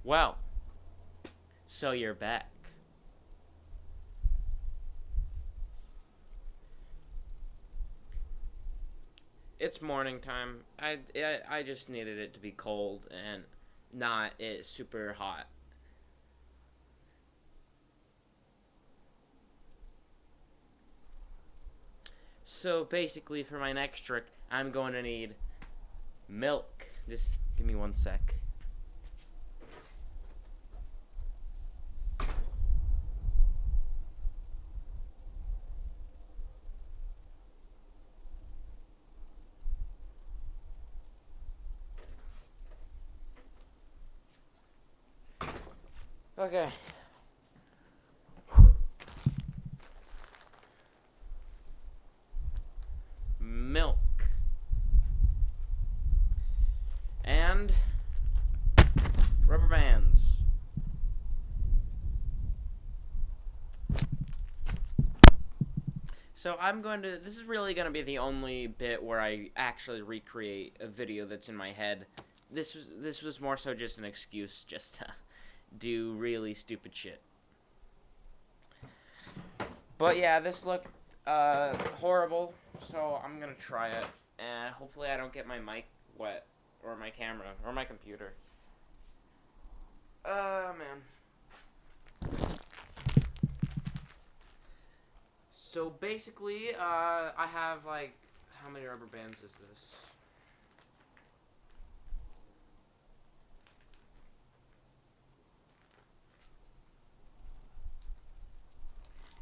Well, so you're back. It's morning time. I just needed it to be cold and not it super hot. So basically, for my next trick, I'm going to need milk. Just give me one sec. Okay. Milk. And rubber bands. So this is really going to be the only bit where I actually recreate a video that's in my head. This was more so just an excuse just to do really stupid shit. But yeah, this looked horrible, so I'm going to try it. And hopefully I don't get my mic wet, or my camera, or my computer. Man. So basically, I have like, how many rubber bands is this?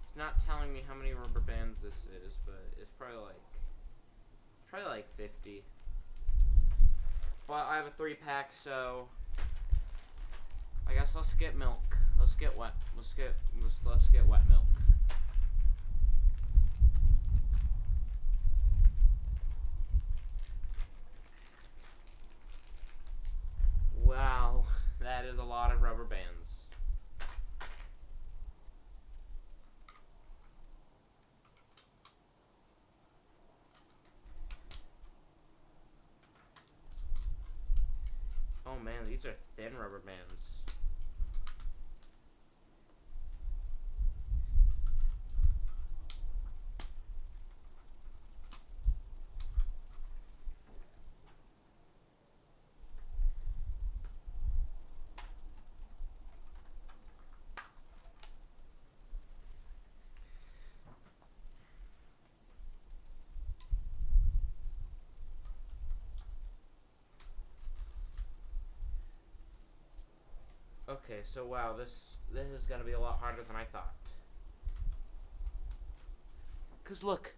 It's not telling me how many rubber bands this is, but it's probably like 50. But I have a 3-pack, so I guess let's get milk. Let's get wet. Let's get wet milk. Wow, that is a lot of rubber bands. Oh man, these are thin rubber bands. Okay, so wow, this is gonna be a lot harder than I thought. Cause look,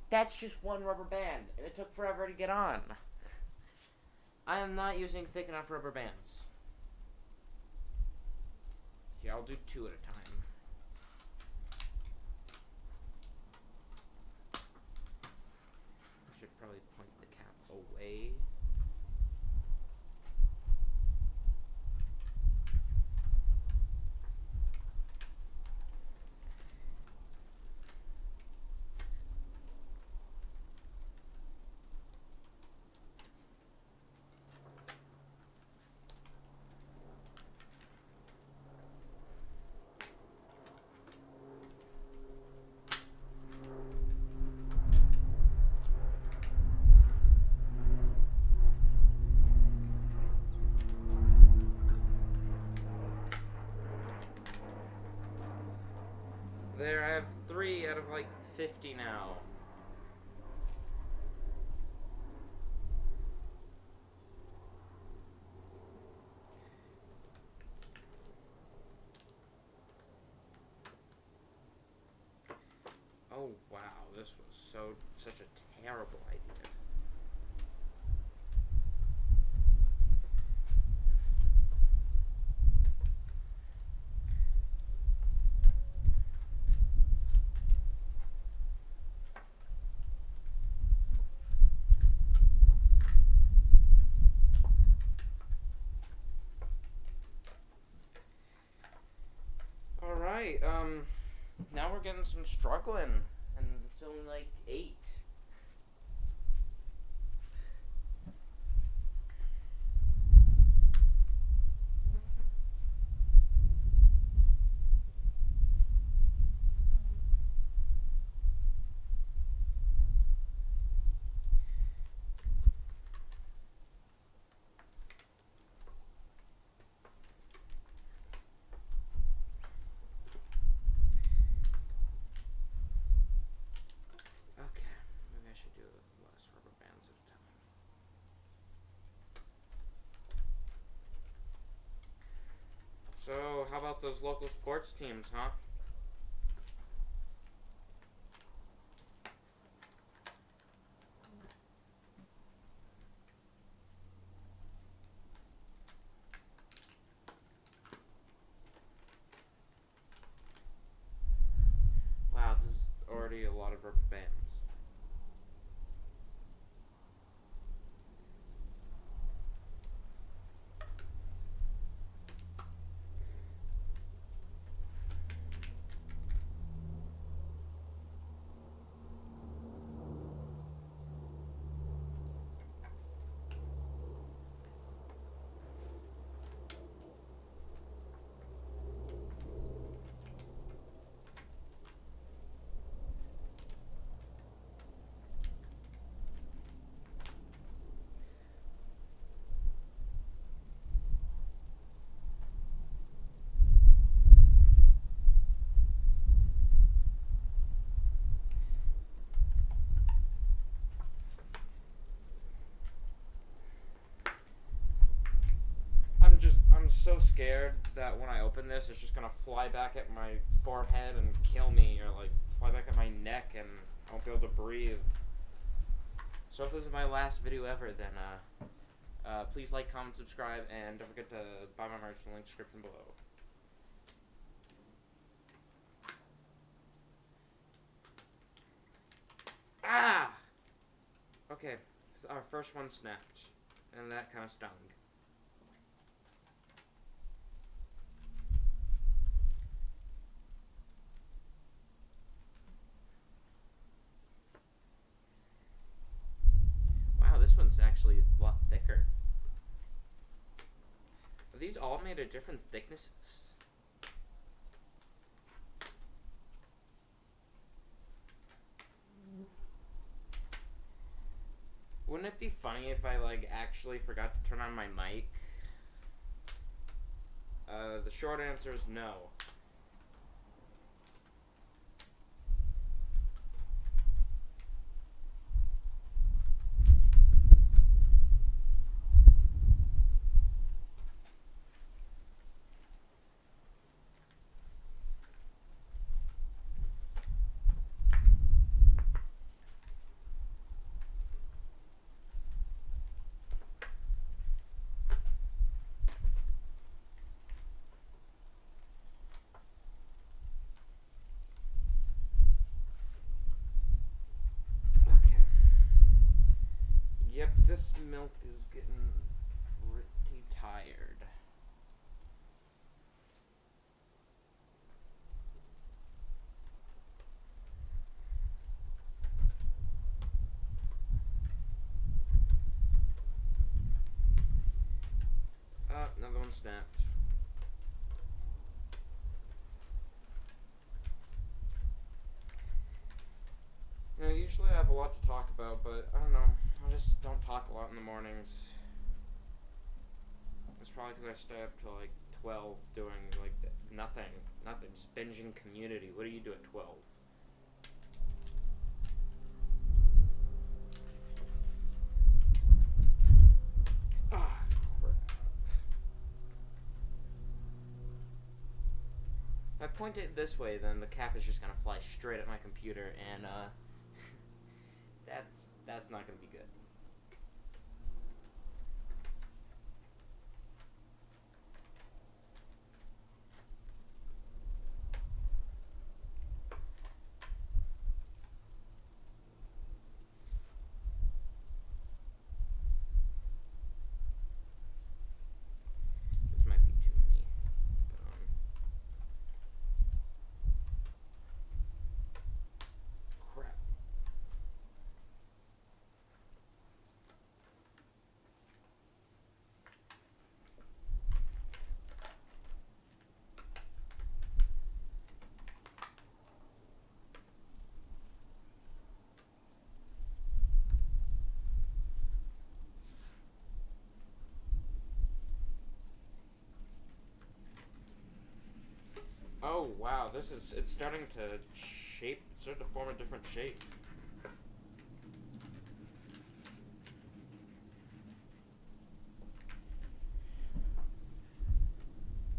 that's just one rubber band, and it took forever to get on. I am not using thick enough rubber bands. Here, I'll do 2 at a time. I should probably point the cap away. There, I have 3 out of like 50 now. Oh wow, this was such a terrible idea. Alright, now we're getting some struggling, and it's only like 8. those local sports teams, huh? Wow, this is already a lot of rubber bands. I'm so scared that when I open this, it's just gonna fly back at my forehead and kill me, or like fly back at my neck and I won't be able to breathe. So if this is my last video ever, then please like, comment, subscribe, and don't forget to buy my merch in the link description below. Ah! Okay, our first one snapped, and that kind of stung. Wow, this one's actually a lot thicker. Are these all made of different thicknesses? Wouldn't it be funny if I like actually forgot to turn on my mic? The short answer is no. Yep, this milk is getting pretty tired. Another one snapped. You know, usually I have a lot to talk about, but I don't know. I just don't talk a lot in the mornings. It's probably because I stay up till like 12 doing like nothing, just binging Community. What do you do at 12? Ah, crap. If I point it this way, then the cap is just gonna fly straight at my computer, and that's not gonna be good. This might be too many. Crap. Oh wow, it's starting to form a different shape.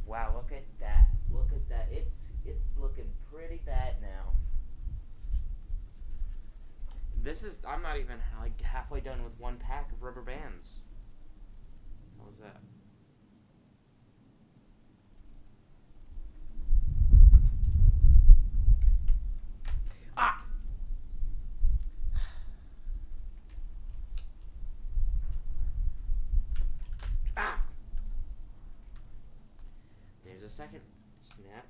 Wow, look at that. Look I'm not even like halfway done with one pack of rubber bands. What was that? Ah! Ah! There's a second snap.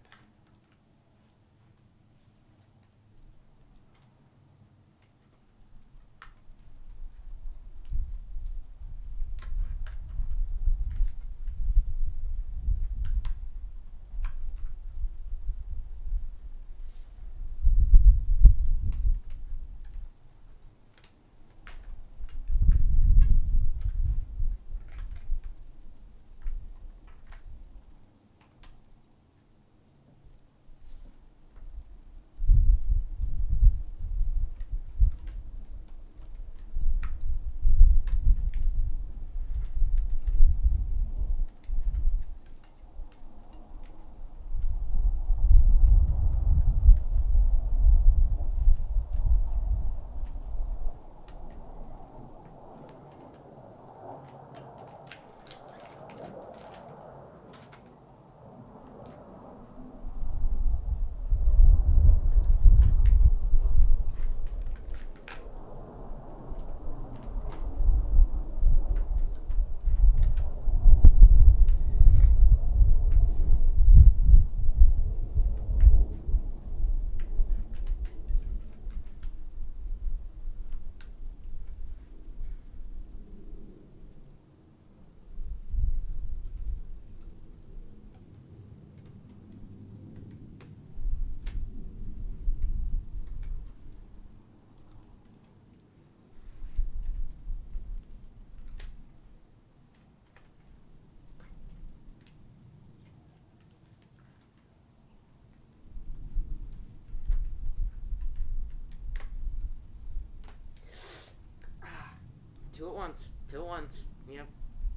Two at once. Two at once. Yep,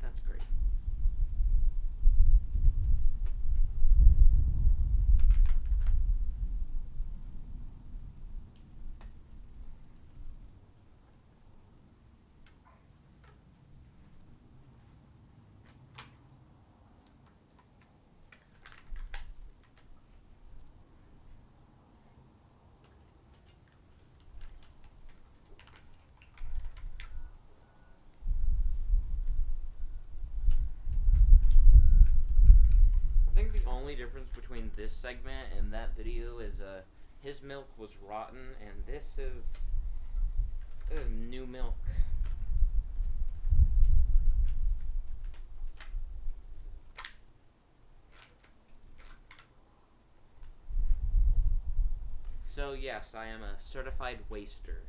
that's great. I think the only difference between this segment and that video is his milk was rotten and this is new milk. So yes, I am a certified waster.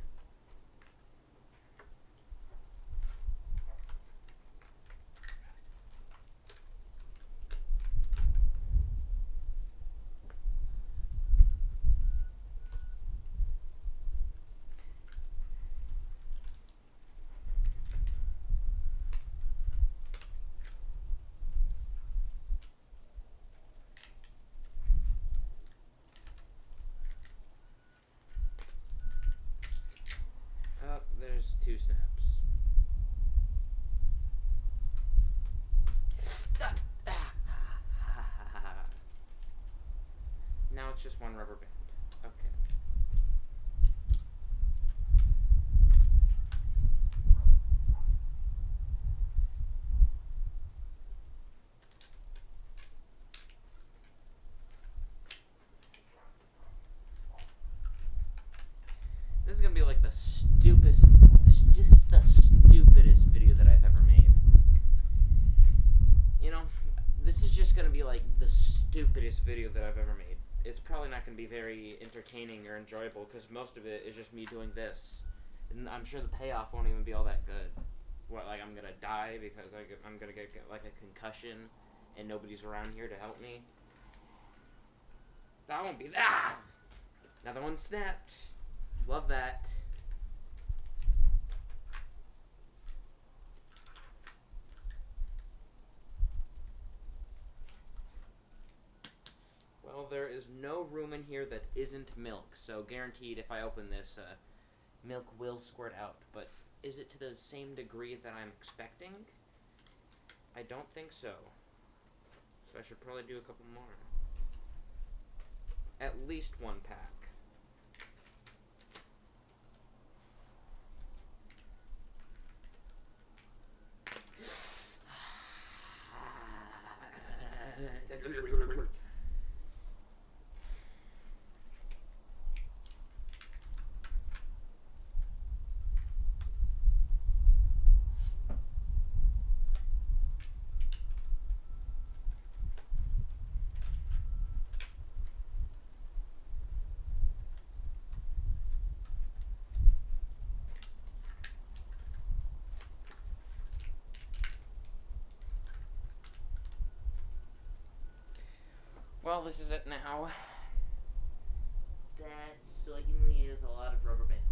Oh, there's two snaps. Now it's just one rubber band. Okay. This is gonna be like the stupidest, just the stupidest video that I've ever made. You know, this is just gonna be like the stupidest video that I've ever made. It's probably not gonna be very entertaining or enjoyable because most of it is just me doing this, and I'm sure the payoff won't even be all that good. What, like I'm gonna die because I'm gonna get like a concussion, and nobody's around here to help me? That won't be that. Another one snapped. Love that. Well, there is no room in here that isn't milk, so guaranteed if I open this, milk will squirt out, but is it to the same degree that I'm expecting? I don't think so. So I should probably do a couple more. At least one pack. Well, this is it now. That certainly is a lot of rubber bands.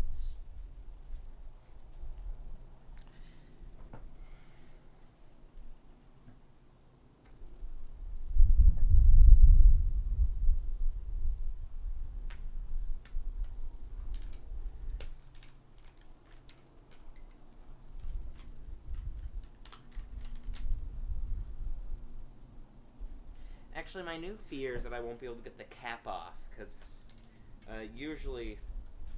Actually, my new fear is that I won't be able to get the cap off, because usually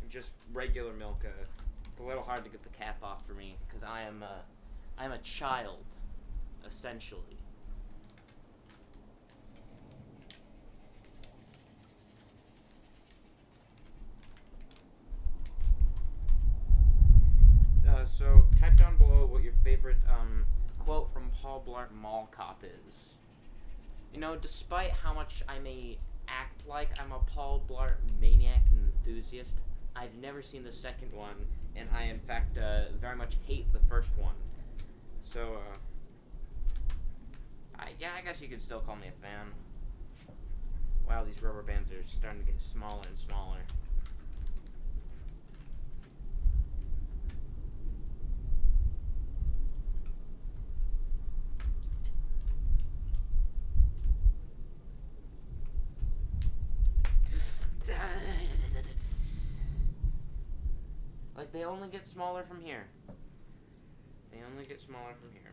just regular milk, it's a little hard to get the cap off for me, because I'm a child, essentially. So type down below what your favorite quote from Paul Blart Mall Cop is. You know, despite how much I may act like I'm a Paul Blart maniac and enthusiast, I've never seen the second one, and I, in fact, very much hate the first one. So, yeah, I guess you could still call me a fan. Wow, these rubber bands are starting to get smaller and smaller. Like, they only get smaller from here. They only get smaller from here.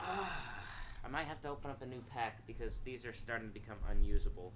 I might have to open up a new pack because these are starting to become unusable.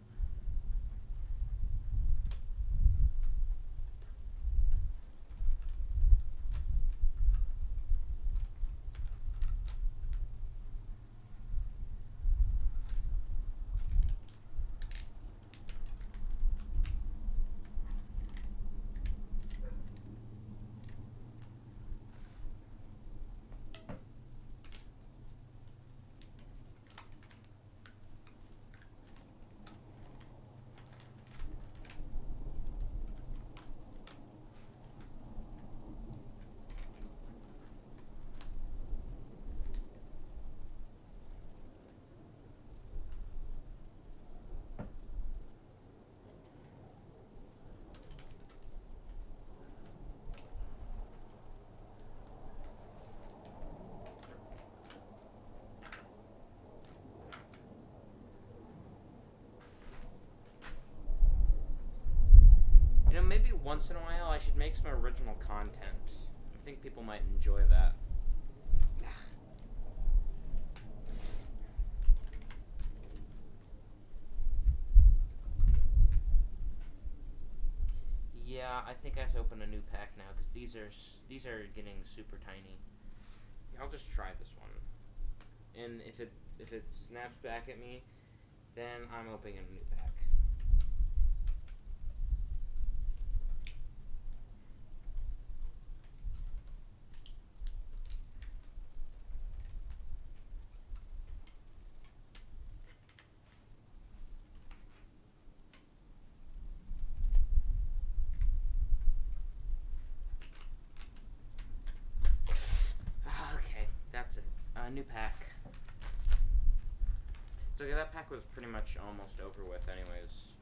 You know, maybe once in a while I should make some original content. I think people might enjoy that. Yeah, I think I have to open a new pack now because these are getting super tiny. I'll just try this one, and if it snaps back at me, then I'm opening a new pack. Okay, that's it. New pack. So yeah, that pack was pretty much almost over with anyways.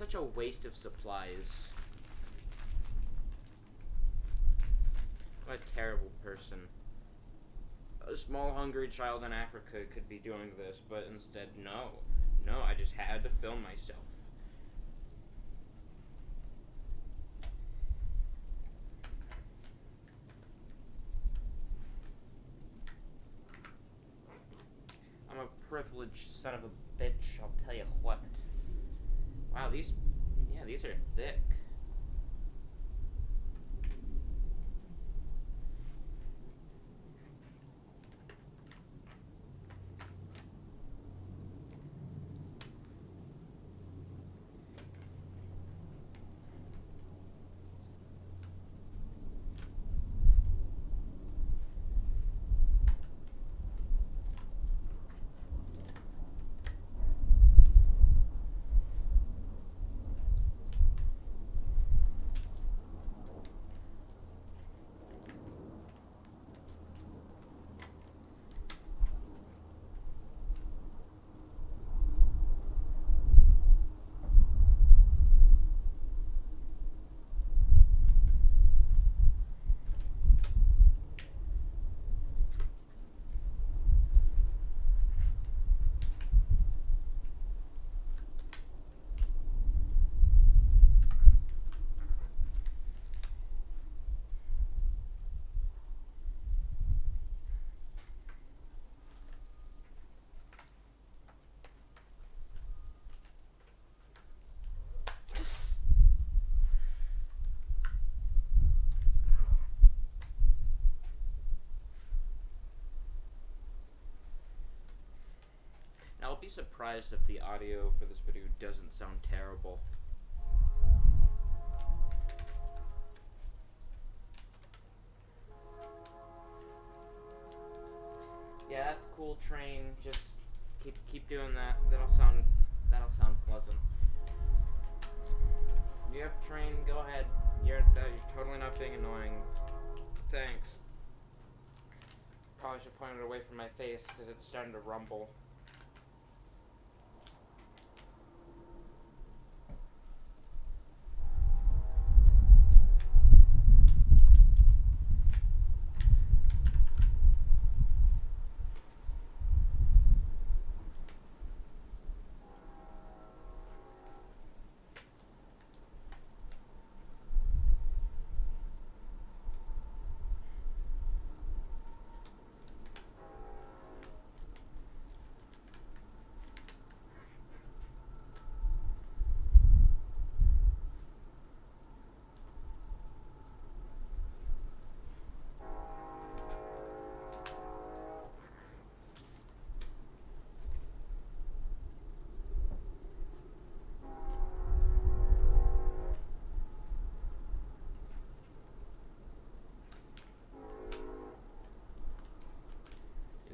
such a waste of supplies. What a terrible person. A small hungry child in Africa could be doing this, but instead, no. No, I just had to film myself. I'm a privileged son of a bitch, I'll tell you what. Wow, these are thick. Now, I'll be surprised if the audio for this video doesn't sound terrible. Yeah, that's cool, Train. Just keep doing that. That'll sound pleasant. Yep, Train. Go ahead. You're totally not being annoying. Thanks. Probably should point it away from my face because it's starting to rumble.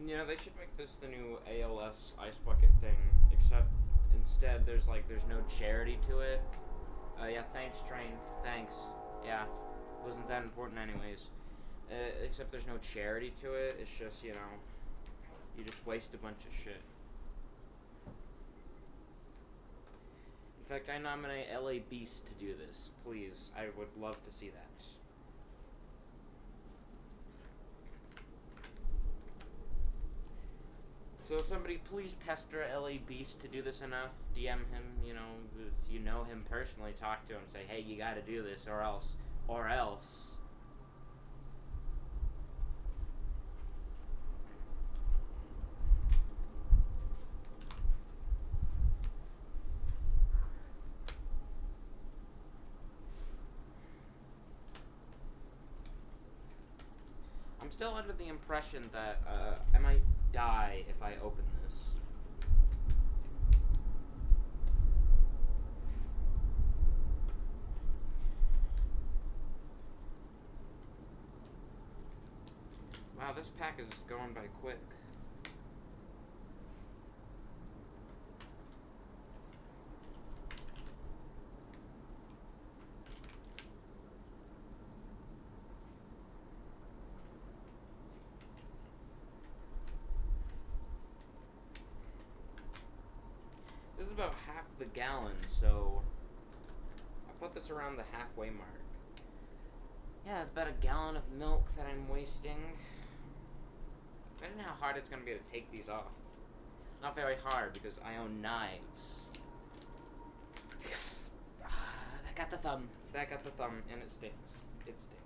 You know, they should make this the new ALS ice bucket thing, except instead there's no charity to it. Yeah, thanks, Train. Thanks. Yeah, wasn't that important anyways. Except there's no charity to it. It's just, you know, you just waste a bunch of shit. In fact, I nominate LA Beast to do this. Please, I would love to see that. So somebody please pester LA Beast to do this enough. DM him, you know, if you know him personally, talk to him, say, hey, you gotta do this, or else. I'm still under the impression that I might die if I open this. Wow, this pack is going by quick. This is about half the gallon, so put this around the halfway mark. Yeah, it's about a gallon of milk that I'm wasting. I don't know how hard it's going to be to take these off. Not very hard, because I own knives. That got the thumb. That got the thumb, and it stings. It stings.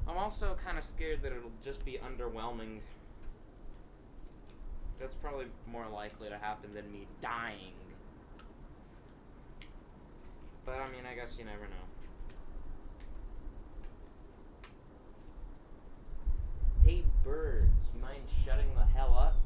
I'm also kind of scared that it'll just be underwhelming. That's probably more likely to happen than me dying. But I mean, I guess you never know. Hey birds, you mind shutting the hell up?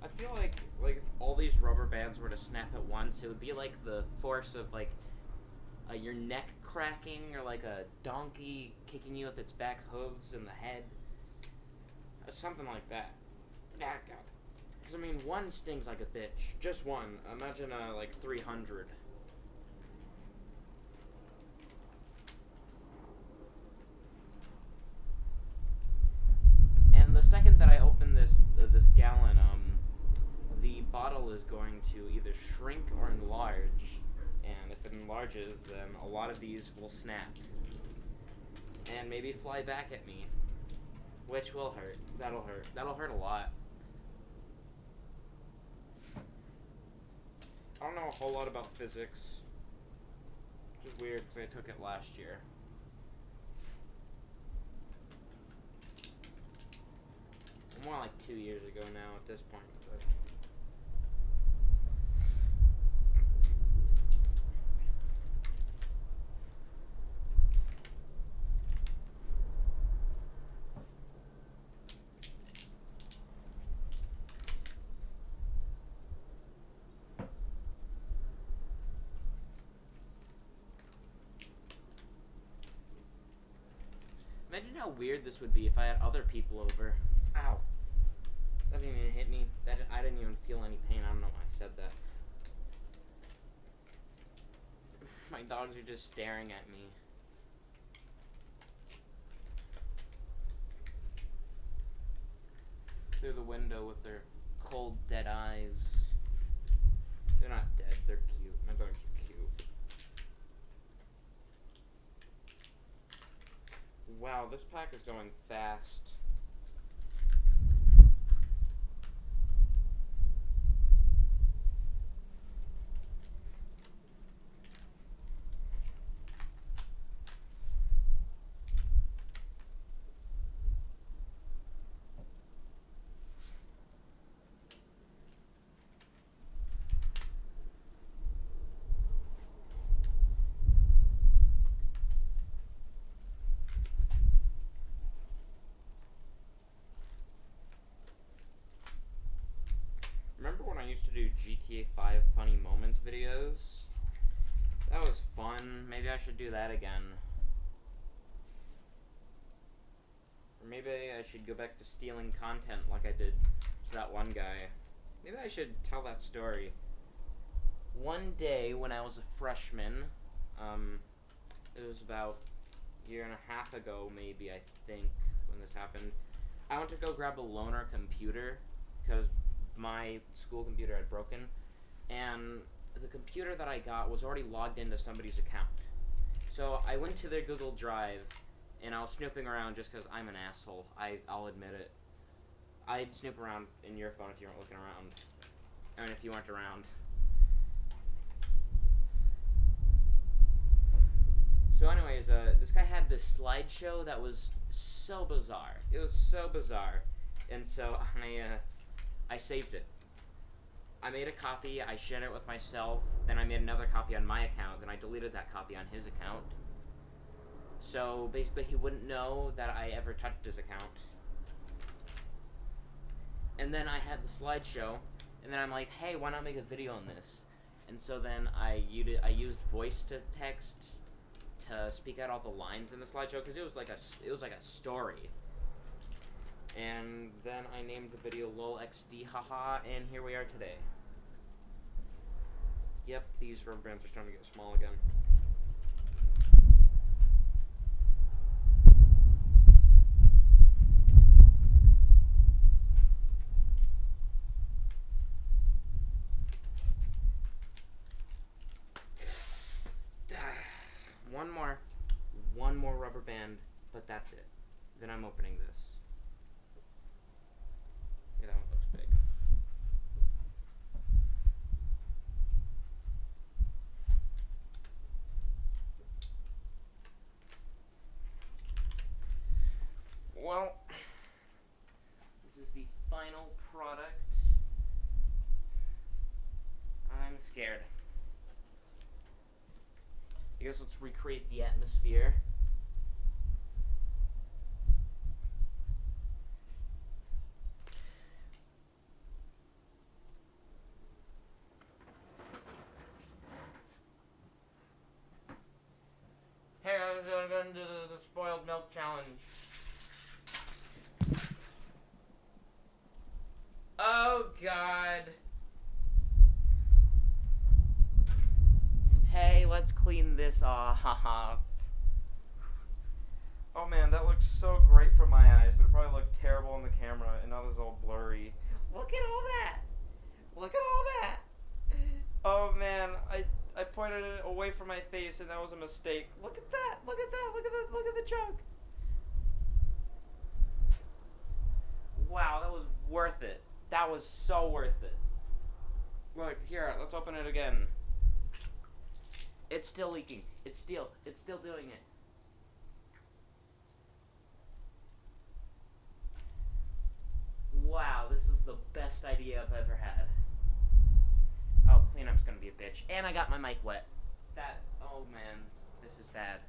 I feel like if all these rubber bands were to snap at once, it would be like the force of like your neck cracking, or like a donkey kicking you with its back hooves in the head. Something like that. Because I mean, one stings like a bitch. Just one. Imagine like 300. And the second that I open this this gallon, the bottle is going to either shrink or enlarge, and if it enlarges, then a lot of these will snap and maybe fly back at me, which will hurt. That'll hurt a lot. I don't know a whole lot about physics, which is weird because I took it last year. More like 2 years ago now at this point, but imagine how weird this would be if I had other people over. Ow. That didn't even hit me. I didn't even feel any pain. I don't know why I said that. My dogs are just staring at me. Through the window with their cold, dead eyes. They're not dead. They're cute. My dogs are cute. Wow, this pack is going fast. Remember when I used to do GTA 5 funny moments videos? That was fun. Maybe I should do that again. Or maybe I should go back to stealing content like I did to that one guy. Maybe I should tell that story. One day when I was a freshman, it was about a year and a half ago maybe, I think, when this happened. I went to go grab a loaner computer because my school computer had broken, and the computer that I got was already logged into somebody's account. So I went to their Google Drive, and I was snooping around just because I'm an asshole. I'll admit it. I'd snoop around in your phone if you weren't looking around. I mean, if you weren't around. So anyways, this guy had this slideshow that was so bizarre. It was so bizarre. And so I saved it. I made a copy, I shared it with myself, then I made another copy on my account, then I deleted that copy on his account. So basically he wouldn't know that I ever touched his account. And then I had the slideshow, and then I'm like, hey, why not make a video on this? And so then I used voice to text to speak out all the lines in the slideshow, because it was like a story. And then I named the video LOLXD haha, and here we are today. Yep, these rubber bands are starting to get small again. One more rubber band, but that's it. Then I'm opening this. Yeah, that one looks big. Well, this is the final product. I'm scared. I guess let's recreate the atmosphere. Hey, I'm going to do the spoiled milk challenge. Oh, God. Hey, let's clean this off. Oh man, that looked so great from my eyes, but it probably looked terrible on the camera, and now this is all blurry. Look at all that! Look at all that! Oh man, I pointed it away from my face, and that was a mistake. Look at that! Look at that! Look at the junk! Wow, that was worth it. That was so worth it. Look, here, let's open it again. It's still leaking. It's still doing it. Wow, this is the best idea I've ever had. Oh, cleanup's gonna be a bitch. And I got my mic wet. Oh man, this is bad.